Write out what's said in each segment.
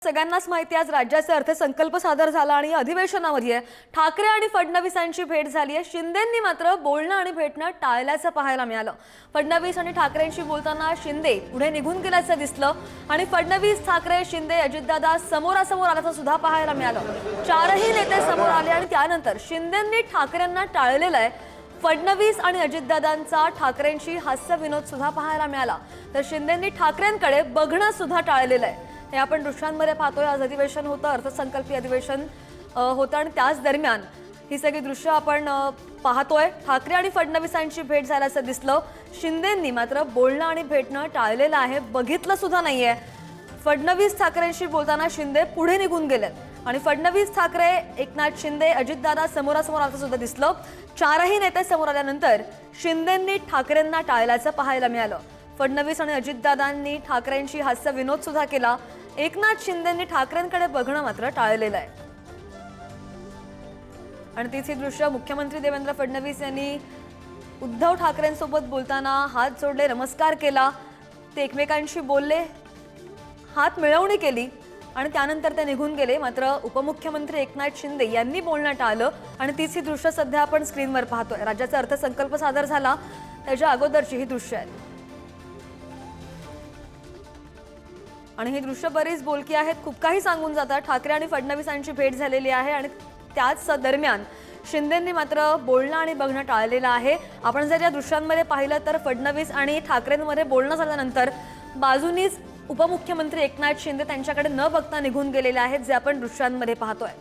सगळ्यांनाच माहिती आज राज्याचा अर्थसंकल्प सादर झाला आणि अधिवेशनामध्ये ठाकरे आणि फडणवीसांची भेट झाली आहे। शिंदेंनी मात्र बोलणं आणि भेटणं टाळल्याचं पाहायला मिळालं। फडणवीस आणि ठाकरेंशी बोलताना शिंदे पुढे निघून गेल्याचं दिसलं आणि फडणवीस, ठाकरे, शिंदे, अजितदादा समोरासमोर आल्याचं सुद्धा पाहायला मिळालं। चारही नेते समोर आले आणि त्यानंतर शिंदेंनी ठाकरेंना टाळलेलं आहे। फडणवीस आणि अजितदादांचा ठाकरेंशी हास्य विनोद सुद्धा पाहायला मिळाला, तर शिंदेंनी ठाकरेंकडे बघणं सुद्धा टाळलेलं आहे। हे आपण दृश्यांमध्ये पाहतोय। आज अधिवेशन होतं, अर्थसंकल्पीय अधिवेशन होतं आणि त्याच दरम्यान ही सगळी दृश्य आपण पाहतोय। ठाकरे आणि फडणवीसांची भेट झाल्याचं दिसलं। शिंदेंनी मात्र बोलणं आणि भेटणं टाळलेलं आहे, बघितलं सुद्धा नाहीये। फडणवीस, ठाकरेंशी बोलताना शिंदे पुढे निघून गेलेत आणि फडणवीस, ठाकरे, एकनाथ शिंदे, अजितदादा समोरासमोर आल्याचं सुद्धा दिसलं। चारही नेते समोर आल्यानंतर शिंदेंनी ठाकरेंना टाळल्याचं पाहायला मिळालं। फडणवीस आणि अजितदादांनी ठाकरेंशी हास्य विनोद सुद्धा केला। एकनाथ शिंदेंनी ठाकरेंकडे बघणं मात्र टाळलेलं आहे। आणि तीच ही दृश्य मुख्यमंत्री देवेंद्र फडणवीस यांनी उद्धव ठाकरेंसोबत बोलताना हात जोडले, नमस्कार केला, ते एकमेकांशी बोलले, हात मिळवणी केली आणि त्यानंतर ते निघून गेले। मात्र उपमुख्यमंत्री एकनाथ शिंदे यांनी बोलणं टाळलं आणि तीच ही दृश्य सध्या आपण स्क्रीनवर पाहतोय। राज्याचा अर्थसंकल्प सादर झाला त्याच्या अगोदरची ही दृश्य आहेत आणि ही दृश्य बरीच बोलकी आहेत, खूप काही सांगून जातात। ठाकरे आणि फडणवीसांची भेट झालेली आहे आणि त्याच दरम्यान शिंदेंनी मात्र बोलणं आणि बघणं टाळलेलं आहे। आपण जर या दृश्यांमध्ये पाहिलं तर फडणवीस आणि ठाकरेंमध्ये बोलणं झाल्यानंतर बाजूनीच उपमुख्यमंत्री एकनाथ शिंदे त्यांच्याकडे न बघता निघून गेलेले आहेत, जे आपण दृश्यांमध्ये पाहतोय।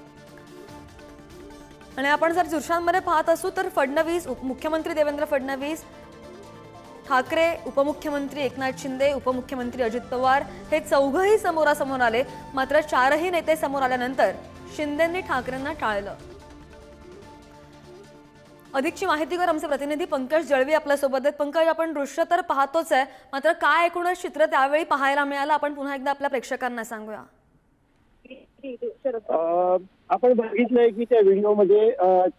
आणि आपण जर दृश्यांमध्ये पाहत असू तर फडणवीस, मुख्यमंत्री देवेंद्र फडणवीस, ठाकरे, उपमुख्यमंत्री एकनाथ शिंदे, उपमुख्यमंत्री अजित पवार हे चौघही समोरासमोर आले। मात्र चारही नेते समोर आल्यानंतर शिंदेंनी ठाकरेंना टाळलं। अधिकची माहितीवर आमचे प्रतिनिधी पंकज जळवी आपल्या सोबत आहेत। पंकज, आपण दृश्य तर पाहतोच आहे, मात्र काय एकूणच चित्र त्यावेळी पाहायला मिळालं आपण पुन्हा एकदा आपल्या प्रेक्षकांना सांगूया। आपण बघितलंय की त्या व्हिडिओमध्ये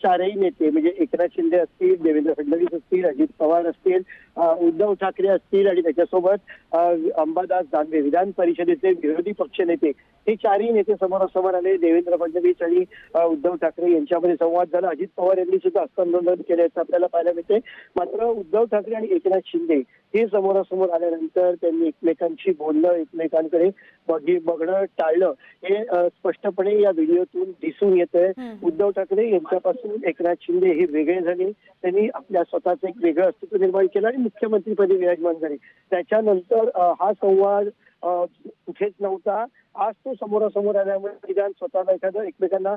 चारही नेते म्हणजे एकनाथ शिंदे असतील, देवेंद्र फडणवीस असतील, अजित पवार असतील, उद्धव ठाकरे असतील आणि त्याच्यासोबत अंबादास दानवे विधान परिषदेचे विरोधी पक्षनेते, हे चारही नेते समोरासमोर आले। देवेंद्र फडणवीस आणि उद्धव ठाकरे यांच्यामध्ये संवाद झाला। अजित पवार यांनी सुद्धा हस्तांदोलन केल्याचं आपल्याला पाहायला मिळते। मात्र उद्धव ठाकरे आणि एकनाथ शिंदे हे समोरासमोर आल्यानंतर त्यांनी एकमेकांशी बोलणं, एकमेकांकडे बघणं टाळलं, हे स्पष्टपणे या व्हिडिओतून दिसून येतंय। उद्धव ठाकरे यांच्यापासून एकनाथ शिंदे हे वेगळे झाले, त्यांनी आपल्या स्वतःचं एक वेगळं अस्तित्व निर्माण केलं आणि मुख्यमंत्रीपदी विराजमान झाले। त्याच्यानंतर हा संवाद कुठेच नव्हता। आज तो समोरासमोर आल्यामुळे निदान स्वतःला एखादं एकमेकांना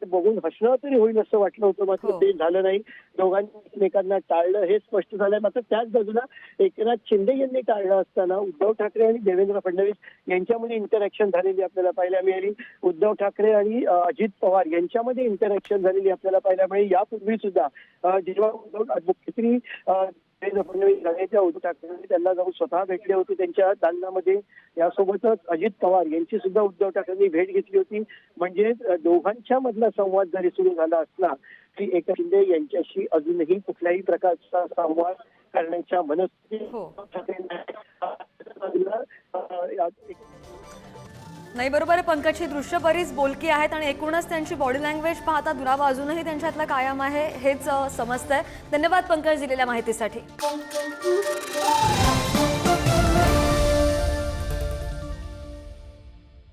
बघून हसणं तरी होईल असं वाटलं होतं, मात्र ते झालं नाही। दोघांनी एकमेकांना टाळलं हे स्पष्ट झालंय। मात्र त्याच बाजूला एकनाथ शिंदे यांनी टाळलं असताना उद्धव ठाकरे आणि देवेंद्र फडणवीस यांच्यामध्ये इंटरॅक्शन झालेली आपल्याला पाहायला मिळाली। उद्धव ठाकरे आणि अजित पवार यांच्यामध्ये इंटरॅक्शन झालेली आपल्याला पाहायला मिळाली। यापूर्वी सुद्धा जेव्हा मुख्यमंत्री देवेंद्र फडणवीस झाल्याच्या उद्धव ठाकरे त्यांना जाऊन स्वतः भेटले होते त्यांच्या दालनामध्ये। यासोबतच अजित पवार यांची सुद्धा उद्धव ठाकरेंनी भेट घेतली होती। म्हणजे दोघांच्या मधला संवाद जरी सुरू झाला असला तरी एकनाथ शिंदे यांच्याशी अजूनही कुठल्याही प्रकारचा संवाद करण्याच्या नाही, बरोबर आहे पंकज, ही दृश्य बरीच बोलकी आहेत आणि एकूणच त्यांची बॉडी लँग्वेज पाहता दुरावा अजूनही त्यांच्यातला कायम आहे हेच समजतंय। धन्यवाद पंकज दिलेल्या माहितीसाठी।